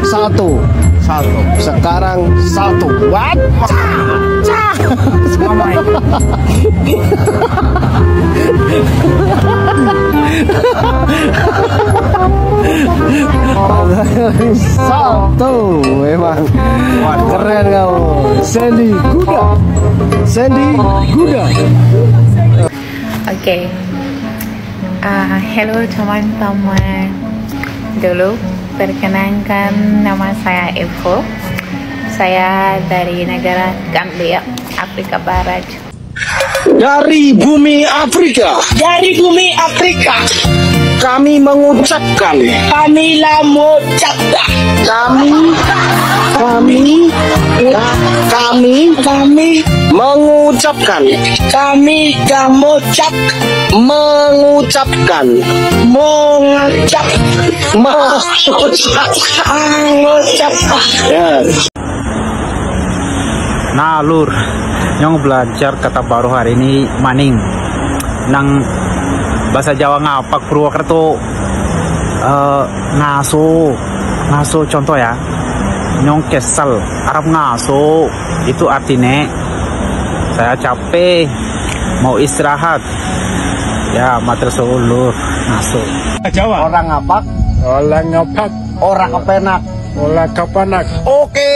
Satu. Sekarang satu. What? Satu. Memang keren kamu. Sandy Guda. Oke. Hello teman-teman. Dulu perkenalkan, nama saya Evo. Saya dari negara Gambia, Afrika Barat. Dari bumi Afrika. Kami mengucapkan. Nah lur, yang belajar kata baru hari ini maning nang bahasa Jawa ngapak Purwokerto. Ngaso contoh ya, nyong kesel Arab ngaso itu artinya saya capek mau istirahat ya, mater lur ngaso. Jawa orang ngapak, orang kepenak. Oke.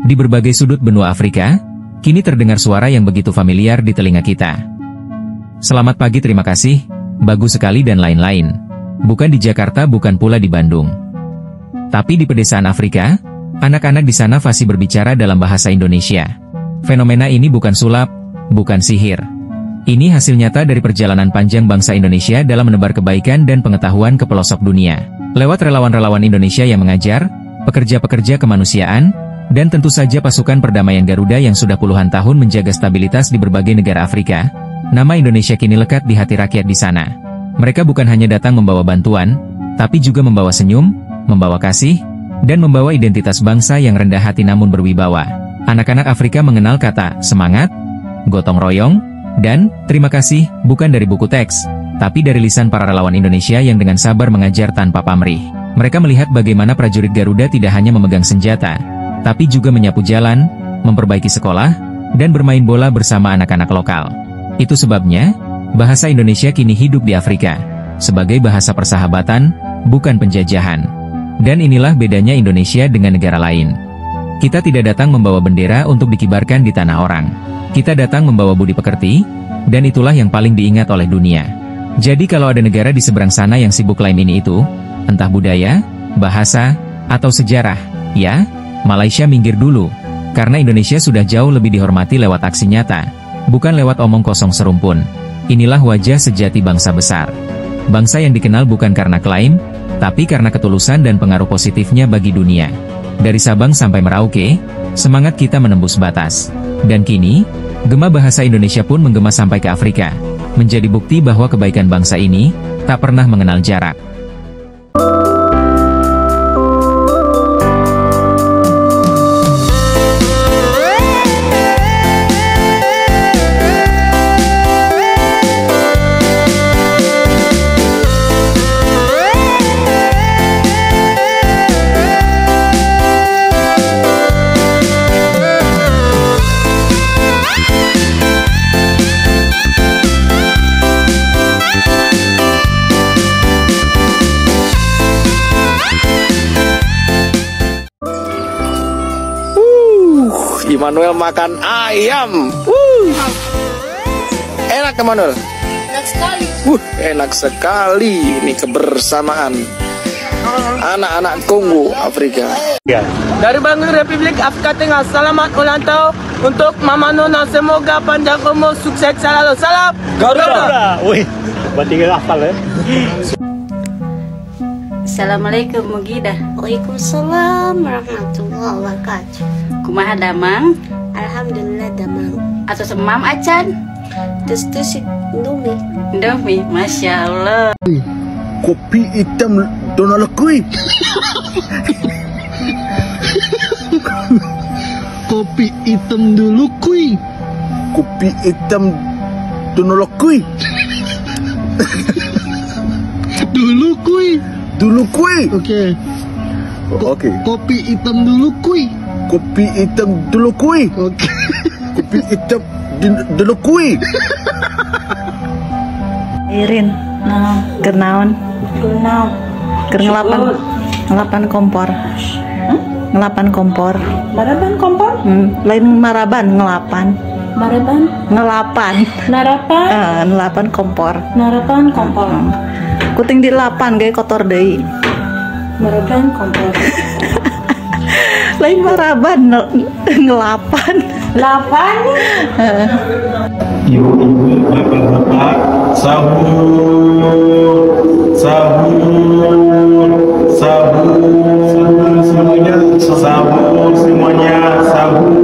Di berbagai sudut benua Afrika, kini terdengar suara yang begitu familiar di telinga kita. Selamat pagi, terima kasih, bagus sekali dan lain-lain. Bukan di Jakarta, bukan pula di Bandung. Tapi di pedesaan Afrika, anak-anak di sana fasih berbicara dalam bahasa Indonesia. Fenomena ini bukan sulap, bukan sihir. Ini hasil nyata dari perjalanan panjang bangsa Indonesia dalam menebar kebaikan dan pengetahuan ke pelosok dunia. Lewat relawan-relawan Indonesia yang mengajar, pekerja-pekerja kemanusiaan, dan tentu saja pasukan perdamaian Garuda yang sudah puluhan tahun menjaga stabilitas di berbagai negara Afrika, nama Indonesia kini lekat di hati rakyat di sana. Mereka bukan hanya datang membawa bantuan, tapi juga membawa senyum, membawa kasih, dan membawa identitas bangsa yang rendah hati namun berwibawa. Anak-anak Afrika mengenal kata semangat, gotong royong, dan terima kasih bukan dari buku teks, tapi dari lisan para relawan Indonesia yang dengan sabar mengajar tanpa pamrih. Mereka melihat bagaimana prajurit Garuda tidak hanya memegang senjata, tapi juga menyapu jalan, memperbaiki sekolah, dan bermain bola bersama anak-anak lokal. Itu sebabnya, bahasa Indonesia kini hidup di Afrika, sebagai bahasa persahabatan, bukan penjajahan. Dan inilah bedanya Indonesia dengan negara lain. Kita tidak datang membawa bendera untuk dikibarkan di tanah orang. Kita datang membawa budi pekerti, dan itulah yang paling diingat oleh dunia. Jadi kalau ada negara di seberang sana yang sibuk klaim ini itu, entah budaya, bahasa, atau sejarah, ya, Malaysia minggir dulu, karena Indonesia sudah jauh lebih dihormati lewat aksi nyata, bukan lewat omong kosong serumpun. Inilah wajah sejati bangsa besar. Bangsa yang dikenal bukan karena klaim, tapi karena ketulusan dan pengaruh positifnya bagi dunia. Dari Sabang sampai Merauke, semangat kita menembus batas. Dan kini, gema bahasa Indonesia pun menggema sampai ke Afrika, menjadi bukti bahwa kebaikan bangsa ini tak pernah mengenal jarak. Immanuel makan ayam. Enak Immanuel? Enak sekali. Enak sekali. Ini kebersamaan anak-anak Kongo, Afrika. Dari Bank Republik Afrika Tengah, selamat ulang tahun untuk Mama Nona. Semoga panjang umur, sukses selalu. Salam Garuda. Wih, berarti hafal ya. Assalamualaikum Mugida. Waalaikumsalam warahmatullahi wabarakatuh. Kumaha damang? Alhamdulillah damang. Atau semam acan? Tus Indomie. Indomie, Masya Allah. Kopi hitam Dona Lekui. Kopi hitam dulu kuy. Kopi hitam dulu kuy. Dulu kuy. Dulu kuy. Oke. Oke. Kopi hitam dulu kuy. Kopi hitam dulu kuy. Oke. Kopi hitam dulu kuy. Irin, kernaon, ngelapan kompor, ngelapan kompor, Maraban kompor? lain maraban, ngelapan, Maraban? ngelapan, Narapan? ngelapan kompor, Narapan kompor. kuting di lapan gaya kotor deh, Maraban kompor. lain maraban, ngelapan, Lapan? Ibu-ibu, bapak-bapak, sahur, sahur, sahur semuanya, sahur semuanya, sahur,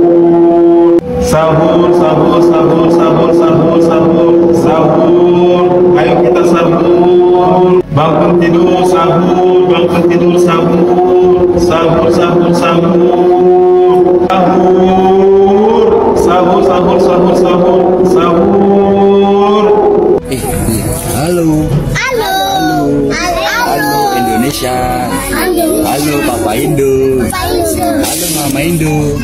sahur, sahur, sahur, sahur, sahur, sahur, sahur, ayo kita sahur, bangun tidur sahur, bangun tidur sahur, sahur, sahur, sahur, sahur, sahur, sahur, sahur, sahur. Halo. Halo. Halo Indonesia. Halo Papa Indo. Halo Mama Indo.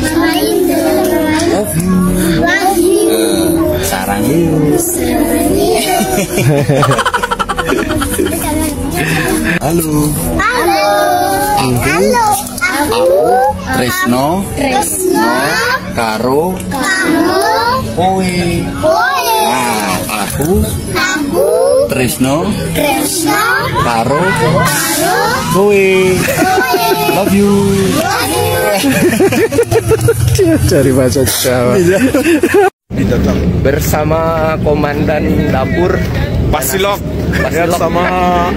Love you. Sarang you. Halo. Halo. Tresno. Karo. Oe. Nah, aku. Tresno. Karo. Oe. Love you. Cari bahasa Jawa. Bersama komandan dapur Pasilok. Sama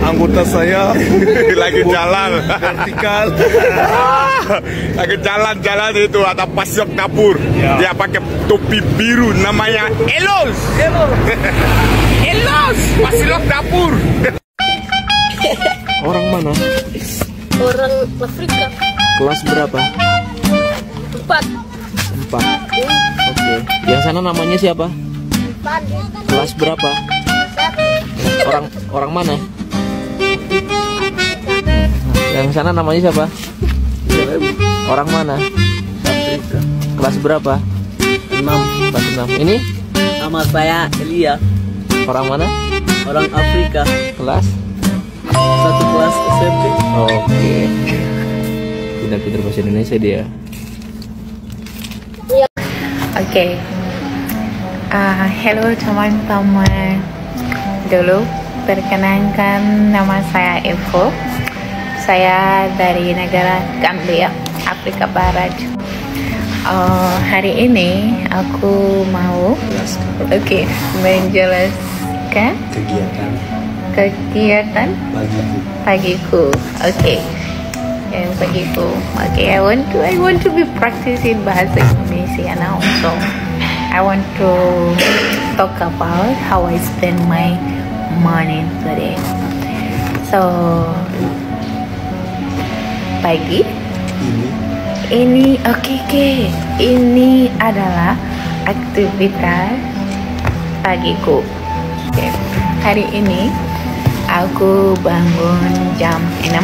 anggota saya lagi jalan vertikal. Lagi jalan-jalan itu ada Pasilok dapur. Dia pakai topi biru namanya Elos. Elos Pasilok dapur. orang mana? Orang Afrika. Kelas berapa? 4. 4. Oke. Yang sana namanya siapa? Kelas berapa? Orang mana? Yang sana namanya siapa? Orang mana? Afrika. Kelas berapa? 6. Kelas 6. Ini Nama saya Elia. orang mana? Orang Afrika. Kelas? 1 kelas SMP. Oke. Pintar-pintar bahasa Indonesia dia. Oke. Hello teman-teman. Dulu perkenalkan nama saya Evo. Saya dari negara Gambia, Afrika Barat. Hari ini aku mau menjelaskan kegiatan pagiku. Pagiku. I want to be practicing bahasa Indonesia now. So I want to talk about how I spend my morning today. So pagi ini ini adalah aktivitas pagiku. Hari ini aku bangun jam 6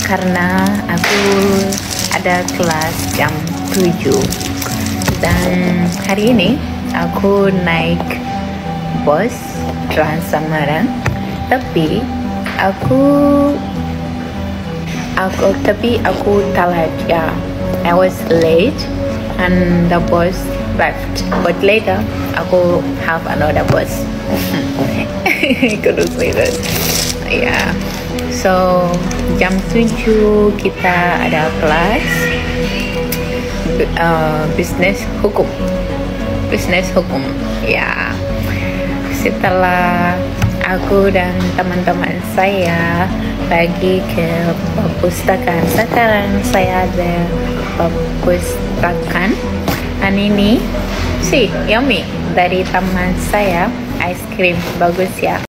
karena aku ada kelas jam 7. Dan hari ini aku naik bus Trans Semarang, tapi aku telat. I was late and the bus left, but later aku have another bus. I couldn't say that. Yeah. So jam 7 kita ada kelas bisnis hukum. Ya. Setelah aku dan teman-teman saya pergi ke perpustakaan. Sekarang saya ada perpustakaan. Dan ini yummy dari teman saya, ice cream bagus ya.